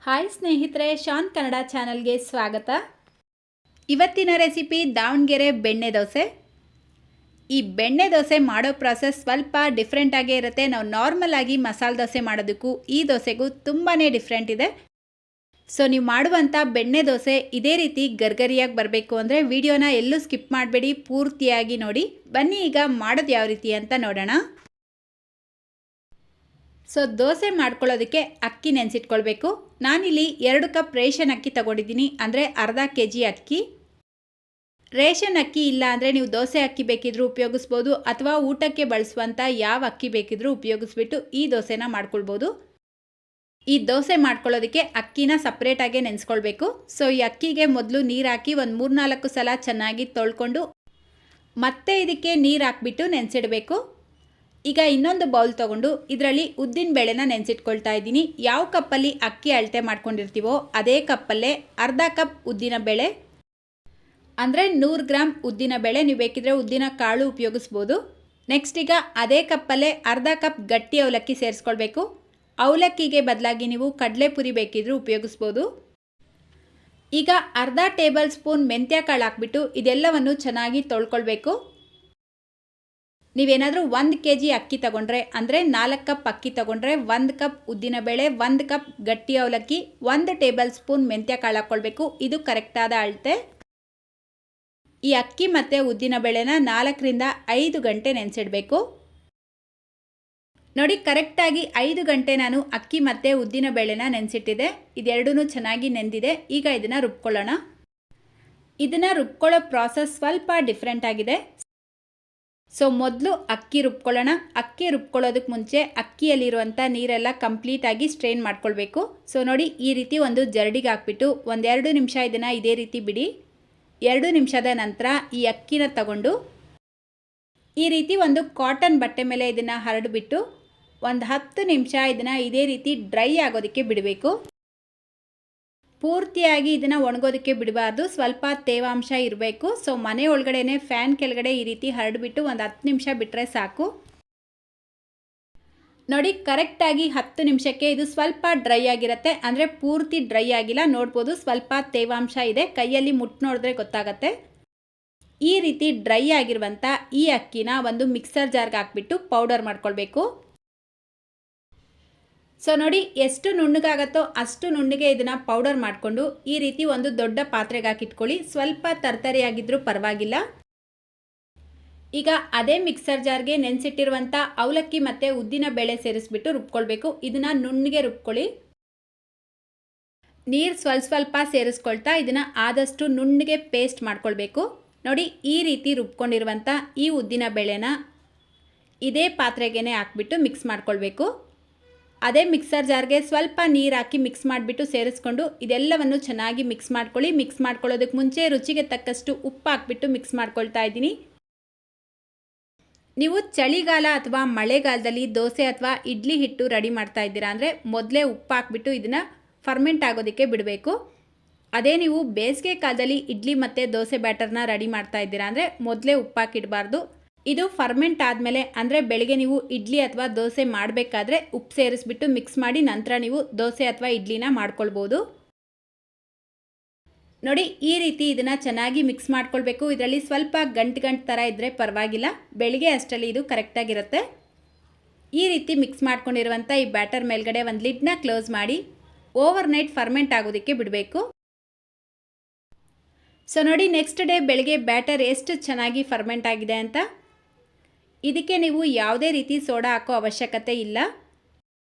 Hi ಸ್ನೇಹಿತರೆ, ಶಾನ್ ಕನ್ನಡ ಚಾನಲ್ಗೆ ಸ್ವಾಗತ. ಇವತ್ತಿನ ರೆಸಿಪಿ davangere ಬೆಣ್ಣೆ ದೋಸೆ. ಈ ಬೆಣ್ಣೆ ದೋಸೆ ಮಾಡೋ ಪ್ರಾಸೆಸ್ ಸ್ವಲ್ಪ ಡಿಫ್ರೆಂಟ್ ಆಗೇ ಇರುತ್ತೆ. ನಾವು ನಾರ್ಮಲ್ ಆಗಿ ಮಸಾಲೆ ದೋಸೆ ಮಾಡೋದಕ್ಕೂ ಈ ದೋಸೆಗೂ ತುಂಬಾ ಡಿಫ್ರೆಂಟ್ ಇದೆ. ಸೊ ನೀವು ಮಾಡುವಂಥ ಬೆಣ್ಣೆ ದೋಸೆ ಇದೇ ರೀತಿ ಗರ್ಗರಿಯಾಗಿ ಬರಬೇಕು ಅಂದರೆ ವಿಡಿಯೋನ ಎಲ್ಲೂ ಸ್ಕಿಪ್ ಮಾಡಬೇಡಿ, ಪೂರ್ತಿಯಾಗಿ ನೋಡಿ. ಬನ್ನಿ ಈಗ ಮಾಡೋದು ಯಾವ ರೀತಿ ಅಂತ ನೋಡೋಣ. ಸೊ ದೋಸೆ ಮಾಡ್ಕೊಳ್ಳೋದಕ್ಕೆ ಅಕ್ಕಿ ನೆನೆಸಿಟ್ಕೊಳ್ಬೇಕು. ನಾನಿಲ್ಲಿ 2 ಕಪ್ ರೇಷನ್ ಅಕ್ಕಿ ತಗೊಂಡಿದ್ದೀನಿ, ಅಂದರೆ ಅರ್ಧ kg ಅಕ್ಕಿ. ರೇಷನ್ ಅಕ್ಕಿ ಇಲ್ಲ ಅಂದರೆ ನೀವು ದೋಸೆ ಅಕ್ಕಿ ಬೇಕಿದ್ರೂ ಉಪಯೋಗಿಸ್ಬೋದು, ಅಥವಾ ಊಟಕ್ಕೆ ಬಳಸುವಂಥ ಯಾವ ಅಕ್ಕಿ ಬೇಕಿದ್ರೂ ಉಪಯೋಗಿಸ್ಬಿಟ್ಟು ಈ ದೋಸೆನ ಮಾಡ್ಕೊಳ್ಬೋದು. ಈ ದೋಸೆ ಮಾಡ್ಕೊಳ್ಳೋದಕ್ಕೆ ಅಕ್ಕಿನ ಸಪ್ರೇಟಾಗೆ ನೆನೆಸ್ಕೊಳ್ಬೇಕು. ಸೊ ಈ ಅಕ್ಕಿಗೆ ಮೊದಲು ನೀರು ಹಾಕಿ ಒಂದು 3-4 ಸಲ ಚೆನ್ನಾಗಿ ತೊಳ್ಕೊಂಡು ಮತ್ತೆ ಇದಕ್ಕೆ ನೀರು ಹಾಕ್ಬಿಟ್ಟು ನೆನೆಸಿಡಬೇಕು. ಈಗ ಇನ್ನೊಂದು ಬೌಲ್ ತೊಗೊಂಡು ಇದರಲ್ಲಿ ಉದ್ದಿನ ಬೇಳೆನ ನೆನೆಸಿಟ್ಕೊಳ್ತಾ ಇದ್ದೀನಿ. ಯಾವ ಕಪ್ಪಲ್ಲಿ ಅಕ್ಕಿ ಅಳತೆ ಮಾಡ್ಕೊಂಡಿರ್ತೀವೋ ಅದೇ ಕಪ್ಪಲ್ಲೇ ಅರ್ಧ ಕಪ್ ಉದ್ದಿನ ಬೇಳೆ, ಅಂದರೆ 100 ಗ್ರಾಮ್ ಉದ್ದಿನ ಬೇಳೆ. ನೀವು ಬೇಕಿದ್ರೆ ಉದ್ದಿನ ಕಾಳು ಉಪಯೋಗಿಸ್ಬೋದು. ನೆಕ್ಸ್ಟ್ ಈಗ ಅದೇ ಕಪ್ಪಲ್ಲೇ ಅರ್ಧ ಕಪ್ ಗಟ್ಟಿ ಅವಲಕ್ಕಿ ಸೇರಿಸ್ಕೊಳ್ಬೇಕು. ಅವಲಕ್ಕಿಗೆ ಬದಲಾಗಿ ನೀವು ಕಡಲೆಪುರಿ ಬೇಕಿದ್ರೂ ಉಪಯೋಗಿಸ್ಬೋದು. ಈಗ ಅರ್ಧ ಟೇಬಲ್ ಸ್ಪೂನ್ ಮೆಂತ್ಯ ಕಾಳು ಹಾಕ್ಬಿಟ್ಟು ಇದೆಲ್ಲವನ್ನು ಚೆನ್ನಾಗಿ ತೊಳ್ಕೊಳ್ಬೇಕು. ನೀವೇನಾದರೂ 1 kg ಅಕ್ಕಿ ತಗೊಂಡ್ರೆ, ಅಂದರೆ 4 ಕಪ್ ಅಕ್ಕಿ ತಗೊಂಡ್ರೆ 1 ಕಪ್ ಉದ್ದಿನ ಬೇಳೆ, 1 ಕಪ್ ಗಟ್ಟಿ ಅವಲಕ್ಕಿ, 1 ಟೇಬಲ್ ಸ್ಪೂನ್ ಮೆಂತ್ಯ ಕಾಳು ಹಾಕ್ಕೊಳ್ಬೇಕು. ಇದು ಕರೆಕ್ಟಾದ ಅಳತೆ. ಈ ಅಕ್ಕಿ ಮತ್ತು ಉದ್ದಿನ ಬೇಳೆನ 4ರಿಂದ 5 ಗಂಟೆ ನೆನೆಸಿಡಬೇಕು. ನೋಡಿ, ಕರೆಕ್ಟಾಗಿ 5 ಗಂಟೆ ನಾನು ಅಕ್ಕಿ ಮತ್ತು ಉದ್ದಿನ ಬೇಳೆನ ನೆನೆಸಿಟ್ಟಿದೆ. ಇದೆರಡೂ ಚೆನ್ನಾಗಿ ನೆಂದಿದೆ. ಈಗ ಇದನ್ನು ರುಬ್ಕೊಳ್ಳೋಣ. ಇದನ್ನು ರುಬ್ಕೊಳ್ಳೋ ಪ್ರಾಸೆಸ್ ಸ್ವಲ್ಪ ಡಿಫ್ರೆಂಟ್ ಆಗಿದೆ. ಸೊ ಮೊದಲು ಅಕ್ಕಿ ರುಬ್ಕೊಳ್ಳೋಣ. ಅಕ್ಕಿ ರುಬ್ಕೊಳ್ಳೋದಕ್ಕೆ ಮುಂಚೆ ಅಕ್ಕಿಯಲ್ಲಿರುವಂಥ ನೀರೆಲ್ಲ ಕಂಪ್ಲೀಟಾಗಿ ಸ್ಟ್ರೈನ್ ಮಾಡ್ಕೊಳ್ಬೇಕು. ಸೊ ನೋಡಿ, ಈ ರೀತಿ ಒಂದು ಜರಡಿಗೆ ಹಾಕ್ಬಿಟ್ಟು 1-2 ನಿಮಿಷ ಇದನ್ನು ಇದೇ ರೀತಿ ಬಿಡಿ. 2 ನಿಮಿಷದ ನಂತರ ಈ ಅಕ್ಕಿನ ತಗೊಂಡು ಈ ರೀತಿ ಒಂದು ಕಾಟನ್ ಬಟ್ಟೆ ಮೇಲೆ ಇದನ್ನು ಹರಡಿಬಿಟ್ಟು ಒಂದು 10 ನಿಮಿಷ ಇದನ್ನು ಇದೇ ರೀತಿ ಡ್ರೈ ಆಗೋದಕ್ಕೆ ಬಿಡಬೇಕು. ಪೂರ್ತಿಯಾಗಿ ಇದನ್ನು ಒಣಗೋದಕ್ಕೆ ಬಿಡಬಾರ್ದು, ಸ್ವಲ್ಪ ತೇವಾಂಶ ಇರಬೇಕು. ಸೊ ಮನೆ ಒಳಗಡೆ ಫ್ಯಾನ್ ಕೆಳಗಡೆ ಈ ರೀತಿ ಹರಡಿಬಿಟ್ಟು ಒಂದು 10 ನಿಮಿಷ ಬಿಟ್ಟರೆ ಸಾಕು. ನೋಡಿ, ಕರೆಕ್ಟಾಗಿ 10 ನಿಮಿಷಕ್ಕೆ ಇದು ಸ್ವಲ್ಪ ಡ್ರೈ ಆಗಿರುತ್ತೆ, ಅಂದರೆ ಪೂರ್ತಿ ಡ್ರೈ ಆಗಿಲ್ಲ. ನೋಡ್ಬೋದು, ಸ್ವಲ್ಪ ತೇವಾಂಶ ಇದೆ. ಕೈಯಲ್ಲಿ ಮುಟ್ಟು ನೋಡಿದ್ರೆ ಗೊತ್ತಾಗತ್ತೆ. ಈ ರೀತಿ ಡ್ರೈ ಆಗಿರುವಂಥ ಈ ಅಕ್ಕಿನ ಒಂದು ಮಿಕ್ಸರ್ ಜಾರ್ಗೆ ಹಾಕ್ಬಿಟ್ಟು ಪೌಡರ್ ಮಾಡ್ಕೊಳ್ಬೇಕು. ಸೊ ನೋಡಿ, ಎಷ್ಟು ನುಣ್ಣಗಾಗತ್ತೋ ಅಷ್ಟು ನುಣ್ಣಗೆ ಇದನ್ನು ಪೌಡರ್ ಮಾಡಿಕೊಂಡು ಈ ರೀತಿ ಒಂದು ದೊಡ್ಡ ಪಾತ್ರೆಗೆ ಹಾಕಿಟ್ಕೊಳ್ಳಿ. ಸ್ವಲ್ಪ ತರ್ತರಿಯಾಗಿದ್ದರೂ ಪರವಾಗಿಲ್ಲ. ಈಗ ಅದೇ ಮಿಕ್ಸರ್ ಜಾರ್ಗೆ ನೆನೆಸಿಟ್ಟಿರುವಂಥ ಅವಲಕ್ಕಿ ಮತ್ತು ಉದ್ದಿನ ಬೇಳೆ ಸೇರಿಸ್ಬಿಟ್ಟು ರುಬ್ಕೊಳ್ಬೇಕು. ಇದನ್ನು ನುಣ್ಣಗೆ ರುಬ್ಕೊಳ್ಳಿ. ನೀರು ಸ್ವಲ್ಪ ಸೇರಿಸ್ಕೊಳ್ತಾ ಇದನ್ನು ಆದಷ್ಟು ನುಣ್ಣಗೆ ಪೇಸ್ಟ್ ಮಾಡ್ಕೊಳ್ಬೇಕು. ನೋಡಿ, ಈ ರೀತಿ ರುಬ್ಕೊಂಡಿರುವಂಥ ಈ ಉದ್ದಿನ ಬೇಳೆನ ಇದೇ ಪಾತ್ರೆಗೆ ಹಾಕ್ಬಿಟ್ಟು ಮಿಕ್ಸ್ ಮಾಡ್ಕೊಳ್ಬೇಕು. ಅದೇ ಮಿಕ್ಸರ್ ಜಾರ್ಗೆ ಸ್ವಲ್ಪ ನೀರು ಹಾಕಿ ಮಿಕ್ಸ್ ಮಾಡಿಬಿಟ್ಟು ಸೇರಿಸ್ಕೊಂಡು ಇದೆಲ್ಲವನ್ನು ಚೆನ್ನಾಗಿ ಮಿಕ್ಸ್ ಮಾಡ್ಕೊಳ್ಳಿ. ಮಿಕ್ಸ್ ಮಾಡ್ಕೊಳ್ಳೋದಕ್ಕೆ ಮುಂಚೆ ರುಚಿಗೆ ತಕ್ಕಷ್ಟು ಉಪ್ಪು ಹಾಕ್ಬಿಟ್ಟು ಮಿಕ್ಸ್ ಮಾಡ್ಕೊಳ್ತಾ ಇದ್ದೀನಿ. ನೀವು ಚಳಿಗಾಲ ಅಥವಾ ಮಳೆಗಾಲದಲ್ಲಿ ದೋಸೆ ಅಥವಾ ಇಡ್ಲಿ ಹಿಟ್ಟು ರೆಡಿ ಮಾಡ್ತಾ ಇದ್ದೀರಾ ಅಂದರೆ ಮೊದಲೇ ಉಪ್ಪು ಹಾಕ್ಬಿಟ್ಟು ಇದನ್ನು ಫರ್ಮೆಂಟ್ ಆಗೋದಕ್ಕೆ ಬಿಡಬೇಕು. ಅದೇ ನೀವು ಬೇಸಿಗೆ ಕಾಲದಲ್ಲಿ ಇಡ್ಲಿ ಮತ್ತು ದೋಸೆ ಬ್ಯಾಟರ್ನ ರೆಡಿ ಮಾಡ್ತಾ ಇದ್ದೀರಾ ಅಂದರೆ ಮೊದಲೇ ಉಪ್ಪು ಹಾಕಿಡಬಾರ್ದು. ಇದು ಫರ್ಮೆಂಟ್ ಆದಮೇಲೆ, ಅಂದರೆ ಬೆಳಗ್ಗೆ ನೀವು ಇಡ್ಲಿ ಅಥವಾ ದೋಸೆ ಮಾಡಬೇಕಾದ್ರೆ ಉಪ್ಪು ಸೇರಿಸ್ಬಿಟ್ಟು ಮಿಕ್ಸ್ ಮಾಡಿ ನಂತರ ನೀವು ದೋಸೆ ಅಥವಾ ಇಡ್ಲಿನ ಮಾಡ್ಕೊಳ್ಬೋದು. ನೋಡಿ, ಈ ರೀತಿ ಇದನ್ನು ಚೆನ್ನಾಗಿ ಮಿಕ್ಸ್ ಮಾಡ್ಕೊಳ್ಬೇಕು. ಇದರಲ್ಲಿ ಸ್ವಲ್ಪ ಗಂಟು ಥರ ಇದ್ದರೆ ಪರವಾಗಿಲ್ಲ, ಬೆಳಗ್ಗೆ ಅಷ್ಟರಲ್ಲಿ ಇದು ಕರೆಕ್ಟಾಗಿರುತ್ತೆ. ಈ ರೀತಿ ಮಿಕ್ಸ್ ಮಾಡ್ಕೊಂಡಿರುವಂಥ ಈ ಬ್ಯಾಟರ್ ಮೇಲ್ಗಡೆ ಒಂದು ಲಿಡ್ನ ಕ್ಲೋಸ್ ಮಾಡಿ ಓವರ್ ನೈಟ್ ಫರ್ಮೆಂಟ್ ಆಗೋದಕ್ಕೆ ಬಿಡಬೇಕು. ಸೊ ನೋಡಿ, ನೆಕ್ಸ್ಟ್ ಡೇ ಬೆಳಗ್ಗೆ ಬ್ಯಾಟರ್ ಎಷ್ಟು ಚೆನ್ನಾಗಿ ಫರ್ಮೆಂಟ್ ಆಗಿದೆ ಅಂತ. ಇದಕ್ಕೆ ನೀವು ಯಾವುದೇ ರೀತಿ ಸೋಡಾ ಹಾಕೋ ಅವಶ್ಯಕತೆ ಇಲ್ಲ.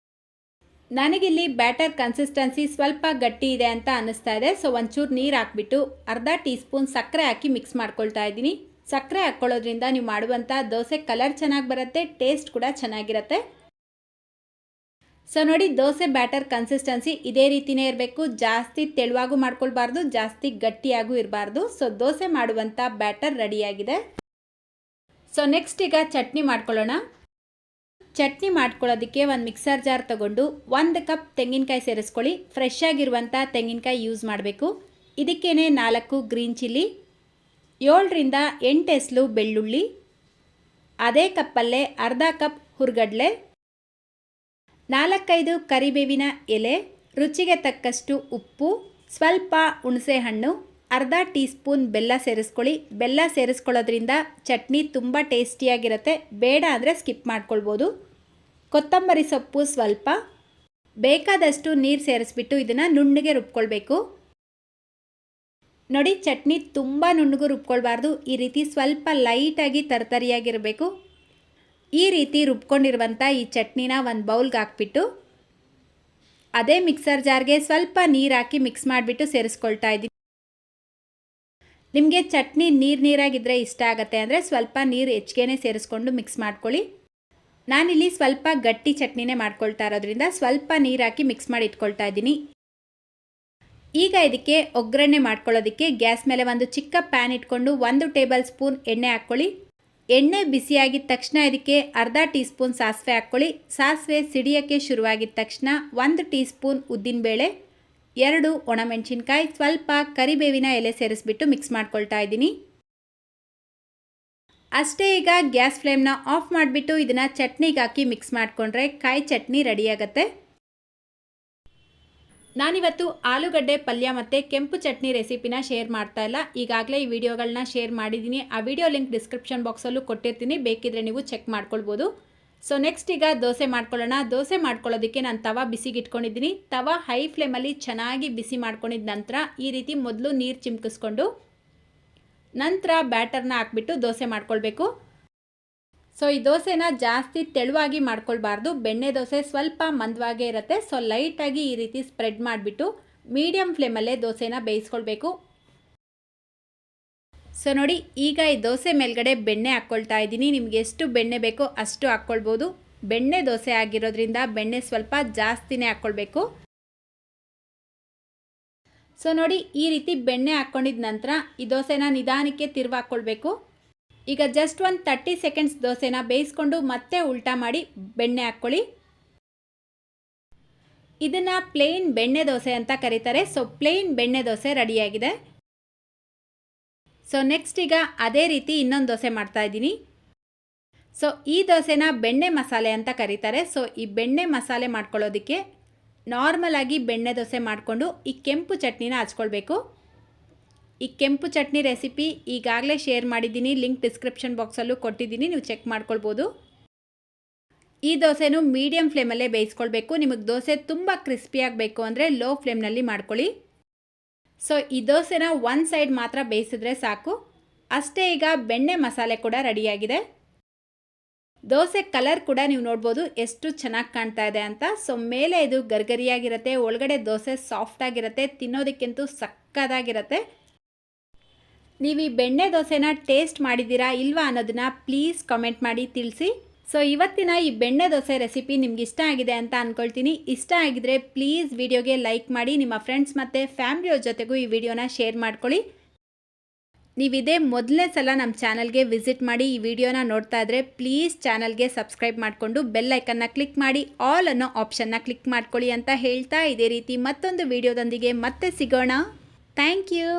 ನನಗಿಲ್ಲಿ ಬ್ಯಾಟರ್ ಕನ್ಸಿಸ್ಟೆನ್ಸಿ ಸ್ವಲ್ಪ ಗಟ್ಟಿ ಇದೆ ಅಂತ ಅನ್ನಿಸ್ತಾ ಇದೆ. ಸೊ ಒಂಚೂರು ನೀರು ಹಾಕ್ಬಿಟ್ಟು ಅರ್ಧ ಟೀ ಸ್ಪೂನ್ ಸಕ್ಕರೆ ಹಾಕಿ ಮಿಕ್ಸ್ ಮಾಡ್ಕೊಳ್ತಾ ಇದ್ದೀನಿ. ಸಕ್ಕರೆ ಹಾಕ್ಕೊಳ್ಳೋದ್ರಿಂದ ನೀವು ಮಾಡುವಂಥ ದೋಸೆ ಕಲರ್ ಚೆನ್ನಾಗಿ ಬರುತ್ತೆ, ಟೇಸ್ಟ್ ಕೂಡ ಚೆನ್ನಾಗಿರುತ್ತೆ. ಸೊ ನೋಡಿ, ದೋಸೆ ಬ್ಯಾಟರ್ ಕನ್ಸಿಸ್ಟೆನ್ಸಿ ಇದೇ ರೀತಿಯೇ ಇರಬೇಕು. ಜಾಸ್ತಿ ತೆಳುವಾಗೂ ಮಾಡ್ಕೊಳ್ಬಾರ್ದು, ಜಾಸ್ತಿ ಗಟ್ಟಿಯಾಗೂ ಇರಬಾರ್ದು. ಸೊ ದೋಸೆ ಮಾಡುವಂಥ ಬ್ಯಾಟರ್ ರೆಡಿಯಾಗಿದೆ. ಸೊ ನೆಕ್ಸ್ಟ್ ಈಗ ಚಟ್ನಿ ಮಾಡ್ಕೊಳ್ಳೋಣ. ಚಟ್ನಿ ಮಾಡ್ಕೊಳ್ಳೋದಕ್ಕೆ ಒಂದು ಮಿಕ್ಸರ್ ಜಾರ್ ತೊಗೊಂಡು 1 ಕಪ್ ತೆಂಗಿನಕಾಯಿ ಸೇರಿಸ್ಕೊಳ್ಳಿ. ಫ್ರೆಶ್ ಆಗಿರುವಂಥ ತೆಂಗಿನಕಾಯಿ ಯೂಸ್ ಮಾಡಬೇಕು. ಇದಕ್ಕೇನೆ 4 ಗ್ರೀನ್ ಚಿಲ್ಲಿ, 7ರಿಂದ 8 ಎಸಳು ಬೆಳ್ಳುಳ್ಳಿ, ಅದೇ ಕಪ್ಪಲ್ಲೇ ಅರ್ಧ ಕಪ್ ಹುರ್ಗಡ್ಲೆ, 4-5 ಕರಿಬೇವಿನ ಎಲೆ, ರುಚಿಗೆ ತಕ್ಕಷ್ಟು ಉಪ್ಪು, ಸ್ವಲ್ಪ ಹುಣಸೆ ಹಣ್ಣು, ಅರ್ಧ ಟೀ ಸ್ಪೂನ್ ಬೆಲ್ಲ ಸೇರಿಸ್ಕೊಳ್ಳಿ. ಬೆಲ್ಲ ಸೇರಿಸ್ಕೊಳ್ಳೋದ್ರಿಂದ ಚಟ್ನಿ ತುಂಬ ಟೇಸ್ಟಿಯಾಗಿರುತ್ತೆ. ಬೇಡ ಅಂದರೆ ಸ್ಕಿಪ್ ಮಾಡ್ಕೊಳ್ಬೋದು. ಕೊತ್ತಂಬರಿ ಸೊಪ್ಪು ಸ್ವಲ್ಪ, ಬೇಕಾದಷ್ಟು ನೀರು ಸೇರಿಸ್ಬಿಟ್ಟು ಇದನ್ನು ನುಣ್ಣಗೆ ರುಬ್ಕೊಳ್ಬೇಕು. ನೋಡಿ, ಚಟ್ನಿ ತುಂಬ ನುಣ್ಣಗೂ ರುಬ್ಕೊಳ್ಬಾರ್ದು. ಈ ರೀತಿ ಸ್ವಲ್ಪ ಲೈಟಾಗಿ ತರ್ತರಿಯಾಗಿರಬೇಕು. ಈ ರೀತಿ ರುಬ್ಕೊಂಡಿರುವಂಥ ಈ ಚಟ್ನಿನ ಒಂದು ಬೌಲ್ಗೆ ಹಾಕ್ಬಿಟ್ಟು ಅದೇ ಮಿಕ್ಸರ್ ಜಾರ್ಗೆ ಸ್ವಲ್ಪ ನೀರು ಹಾಕಿ ಮಿಕ್ಸ್ ಮಾಡಿಬಿಟ್ಟು ಸೇರಿಸ್ಕೊಳ್ತಾ ಇದ್ದೀನಿ. ನಿಮಗೆ ಚಟ್ನಿ ನೀರಾಗಿದ್ದರೆ ಇಷ್ಟ ಆಗುತ್ತೆ ಅಂದರೆ ಸ್ವಲ್ಪ ನೀರು ಹೆಚ್ಚಿಗೆ ಸೇರಿಸ್ಕೊಂಡು ಮಿಕ್ಸ್ ಮಾಡ್ಕೊಳ್ಳಿ. ನಾನಿಲ್ಲಿ ಸ್ವಲ್ಪ ಗಟ್ಟಿ ಚಟ್ನಿನೇ ಮಾಡ್ಕೊಳ್ತಾ ಇರೋದ್ರಿಂದ ಸ್ವಲ್ಪ ನೀರು ಹಾಕಿ ಮಿಕ್ಸ್ ಮಾಡಿ ಇಟ್ಕೊಳ್ತಾ ಇದ್ದೀನಿ. ಈಗ ಇದಕ್ಕೆ ಒಗ್ಗರಣೆ ಮಾಡ್ಕೊಳ್ಳೋದಕ್ಕೆ ಗ್ಯಾಸ್ ಮೇಲೆ ಒಂದು ಚಿಕ್ಕ ಪ್ಯಾನ್ ಇಟ್ಕೊಂಡು 1 ಟೇಬಲ್ ಸ್ಪೂನ್ ಎಣ್ಣೆ ಹಾಕ್ಕೊಳ್ಳಿ. ಎಣ್ಣೆ ಬಿಸಿಯಾಗಿದ್ದ ತಕ್ಷಣ ಇದಕ್ಕೆ ಅರ್ಧ ಟೀ ಸ್ಪೂನ್ ಸಾಸಿವೆ ಹಾಕ್ಕೊಳ್ಳಿ. ಸಾಸಿವೆ ಸಿಡಿಯೋಕ್ಕೆ ಶುರುವಾಗಿದ್ದ ತಕ್ಷಣ 1 ಟೀ ಸ್ಪೂನ್ ಉದ್ದಿನಬೇಳೆ, 2 ಒಣಮೆಣಸಿನ್ಕಾಯಿ, ಸ್ವಲ್ಪ ಕರಿಬೇವಿನ ಎಲೆ ಸೇರಿಸ್ಬಿಟ್ಟು ಮಿಕ್ಸ್ ಮಾಡ್ಕೊಳ್ತಾ ಇದ್ದೀನಿ. ಅಷ್ಟೇ, ಈಗ ಗ್ಯಾಸ್ ಫ್ಲೇಮ್ನ ಆಫ್ ಮಾಡಿಬಿಟ್ಟು ಇದನ್ನು ಚಟ್ನಿಗೆ ಹಾಕಿ ಮಿಕ್ಸ್ ಮಾಡಿಕೊಂಡ್ರೆ ಕಾಯಿ ಚಟ್ನಿ ರೆಡಿಯಾಗತ್ತೆ. ನಾನಿವತ್ತು ಆಲೂಗಡ್ಡೆ ಪಲ್ಯ ಮತ್ತು ಕೆಂಪು ಚಟ್ನಿ ರೆಸಿಪಿನ ಶೇರ್ ಮಾಡ್ತಾ ಇಲ್ಲ. ಈಗಾಗಲೇ ಈ ವಿಡಿಯೋಗಳನ್ನ ಶೇರ್ ಮಾಡಿದ್ದೀನಿ. ಆ ವಿಡಿಯೋ ಲಿಂಕ್ ಡಿಸ್ಕ್ರಿಪ್ಷನ್ ಬಾಕ್ಸಲ್ಲೂ ಕೊಟ್ಟಿರ್ತೀನಿ, ಬೇಕಿದ್ರೆ ನೀವು ಚೆಕ್ ಮಾಡ್ಕೊಳ್ಬೋದು. ಸೊ ನೆಕ್ಸ್ಟ್ ಈಗ ದೋಸೆ ಮಾಡ್ಕೊಳ್ಳೋಣ. ದೋಸೆ ಮಾಡ್ಕೊಳ್ಳೋದಕ್ಕೆ ನಾನು ತವಾ ಬಿಸಿಗೆ ಇಟ್ಕೊಂಡಿದ್ದೀನಿ. ತವಾ ಹೈ ಫ್ಲೇಮಲ್ಲಿ ಚೆನ್ನಾಗಿ ಬಿಸಿ ಮಾಡ್ಕೊಂಡಿದ್ದ ನಂತರ ಈ ರೀತಿ ಮೊದಲು ನೀರು ಚಿಮ್ಕಿಸ್ಕೊಂಡು ನಂತರ ಬ್ಯಾಟರ್ನ ಹಾಕ್ಬಿಟ್ಟು ದೋಸೆ ಮಾಡ್ಕೊಳ್ಬೇಕು. ಸೊ ಈ ದೋಸೆನ ಜಾಸ್ತಿ ತೆಳುವಾಗಿ ಮಾಡ್ಕೊಳ್ಬಾರ್ದು. ಬೆಣ್ಣೆ ದೋಸೆ ಸ್ವಲ್ಪ ಮಂದವಾಗೇ ಇರುತ್ತೆ. ಸೊ ಲೈಟಾಗಿ ಈ ರೀತಿ ಸ್ಪ್ರೆಡ್ ಮಾಡಿಬಿಟ್ಟು ಮೀಡಿಯಮ್ ಫ್ಲೇಮಲ್ಲೇ ದೋಸೆನ ಬೇಯಿಸ್ಕೊಳ್ಬೇಕು. ಸೊ ನೋಡಿ, ಈಗ ಈ ದೋಸೆ ಮೇಲ್ಗಡೆ ಬೆಣ್ಣೆ ಹಾಕ್ಕೊಳ್ತಾ ಇದ್ದೀನಿ. ನಿಮಗೆ ಎಷ್ಟು ಬೆಣ್ಣೆ ಬೇಕೋ ಅಷ್ಟು ಹಾಕ್ಕೊಳ್ಬೋದು. ಬೆಣ್ಣೆ ದೋಸೆ ಆಗಿರೋದ್ರಿಂದ ಬೆಣ್ಣೆ ಸ್ವಲ್ಪ ಜಾಸ್ತಿನೇ ಹಾಕ್ಕೊಳ್ಬೇಕು. ಸೊ ನೋಡಿ, ಈ ರೀತಿ ಬೆಣ್ಣೆ ಹಾಕ್ಕೊಂಡಿದ ನಂತರ ಈ ದೋಸೆನ ನಿಧಾನಕ್ಕೆ ತಿರುವಿ ಹಾಕ್ಕೊಳ್ಬೇಕು. ಈಗ ಜಸ್ಟ್ ಒಂದು 30 ಸೆಕೆಂಡ್ಸ್ ದೋಸೆನ ಬೇಯಿಸ್ಕೊಂಡು ಮತ್ತೆ ಉಲ್ಟಾ ಮಾಡಿ ಬೆಣ್ಣೆ ಹಾಕ್ಕೊಳ್ಳಿ. ಇದನ್ನು ಪ್ಲೇನ್ ಬೆಣ್ಣೆ ದೋಸೆ ಅಂತ ಕರೀತಾರೆ. ಸೊ ಪ್ಲೇನ್ ಬೆಣ್ಣೆ ದೋಸೆ ರೆಡಿಯಾಗಿದೆ. ಸೊ ನೆಕ್ಸ್ಟ್ ಈಗ ಅದೇ ರೀತಿ ಇನ್ನೊಂದು ದೋಸೆ ಮಾಡ್ತಾ ಇದ್ದೀನಿ. ಸೊ ಈ ದೋಸೆನ ಬೆಣ್ಣೆ ಮಸಾಲೆ ಅಂತ ಕರೀತಾರೆ. ಸೊ ಈ ಬೆಣ್ಣೆ ಮಸಾಲೆ ಮಾಡ್ಕೊಳ್ಳೋದಕ್ಕೆ ನಾರ್ಮಲ್ ಆಗಿ ಬೆಣ್ಣೆ ದೋಸೆ ಮಾಡಿಕೊಂಡು ಈ ಕೆಂಪು ಚಟ್ನಿನ ಹಚ್ಕೊಳ್ಬೇಕು. ಈ ಕೆಂಪು ಚಟ್ನಿ ರೆಸಿಪಿ ಈಗಾಗಲೇ ಶೇರ್ ಮಾಡಿದ್ದೀನಿ, ಲಿಂಕ್ ಡಿಸ್ಕ್ರಿಪ್ಷನ್ ಬಾಕ್ಸಲ್ಲೂ ಕೊಟ್ಟಿದ್ದೀನಿ, ನೀವು ಚೆಕ್ ಮಾಡ್ಕೊಳ್ಬೋದು. ಈ ದೋಸೆನೂ ಮೀಡಿಯಮ್ ಫ್ಲೇಮಲ್ಲೇ ಬೇಯಿಸ್ಕೊಳ್ಬೇಕು. ನಿಮಗೆ ದೋಸೆ ತುಂಬ ಕ್ರಿಸ್ಪಿಯಾಗಬೇಕು ಅಂದರೆ ಲೋ ಫ್ಲೇಮ್ನಲ್ಲಿ ಮಾಡ್ಕೊಳ್ಳಿ. ಸೊ ಈ ದೋಸೆನ ಒಂದು ಸೈಡ್ ಮಾತ್ರ ಬೇಯಿಸಿದ್ರೆ ಸಾಕು. ಅಷ್ಟೇ, ಈಗ ಬೆಣ್ಣೆ ಮಸಾಲೆ ಕೂಡ ರೆಡಿಯಾಗಿದೆ. ದೋಸೆ ಕಲರ್ ಕೂಡ ನೀವು ನೋಡ್ಬೋದು ಎಷ್ಟು ಚೆನ್ನಾಗಿ ಕಾಣ್ತಾ ಇದೆ ಅಂತ. ಸೊ ಮೇಲೆ ಇದು ಗರ್ಗರಿಯಾಗಿರುತ್ತೆ, ಒಳಗಡೆ ದೋಸೆ ಸಾಫ್ಟಾಗಿರುತ್ತೆ, ತಿನ್ನೋದಕ್ಕಂತೂ ಸಕ್ಕದಾಗಿರುತ್ತೆ. ನೀವು ಈ ಬೆಣ್ಣೆ ದೋಸೆನ ಟೇಸ್ಟ್ ಮಾಡಿದ್ದೀರಾ ಇಲ್ವಾ ಅನ್ನೋದನ್ನ ಪ್ಲೀಸ್ ಕಾಮೆಂಟ್ ಮಾಡಿ ತಿಳಿಸಿ. ಸೊ ಇವತ್ತಿನ ಈ ಬೆಣ್ಣೆ ದೋಸೆ ರೆಸಿಪಿ ನಿಮ್ಗೆ ಇಷ್ಟ ಆಗಿದೆ ಅಂತ ಅಂದ್ಕೊಳ್ತೀನಿ. ಇಷ್ಟ ಆಗಿದ್ರೆ ಪ್ಲೀಸ್ ವಿಡಿಯೋಗೆ ಲೈಕ್ ಮಾಡಿ, ನಿಮ್ಮ ಫ್ರೆಂಡ್ಸ್ ಮತ್ತು ಫ್ಯಾಮಿಲಿಯವ್ರ ಜೊತೆಗೂ ಈ ವಿಡಿಯೋನ ಶೇರ್ ಮಾಡ್ಕೊಳ್ಳಿ. ನೀವಿದೇ ಮೊದಲನೇ ಸಲ ನಮ್ಮ ಚಾನಲ್ಗೆ ವಿಸಿಟ್ ಮಾಡಿ ಈ ವಿಡಿಯೋನ ನೋಡ್ತಾ ಇದ್ದರೆ ಪ್ಲೀಸ್ ಚಾನಲ್ಗೆ ಸಬ್ಸ್ಕ್ರೈಬ್ ಮಾಡಿಕೊಂಡು ಬೆಲ್ ಐಕನ್ನ ಕ್ಲಿಕ್ ಮಾಡಿ ಆಲ್ ಅನ್ನೋ ಆಪ್ಷನ್ನ ಕ್ಲಿಕ್ ಮಾಡ್ಕೊಳ್ಳಿ ಅಂತ ಹೇಳ್ತಾ, ಇದೇ ರೀತಿ ಮತ್ತೊಂದು ವಿಡಿಯೋದೊಂದಿಗೆ ಮತ್ತೆ ಸಿಗೋಣ. Thank you.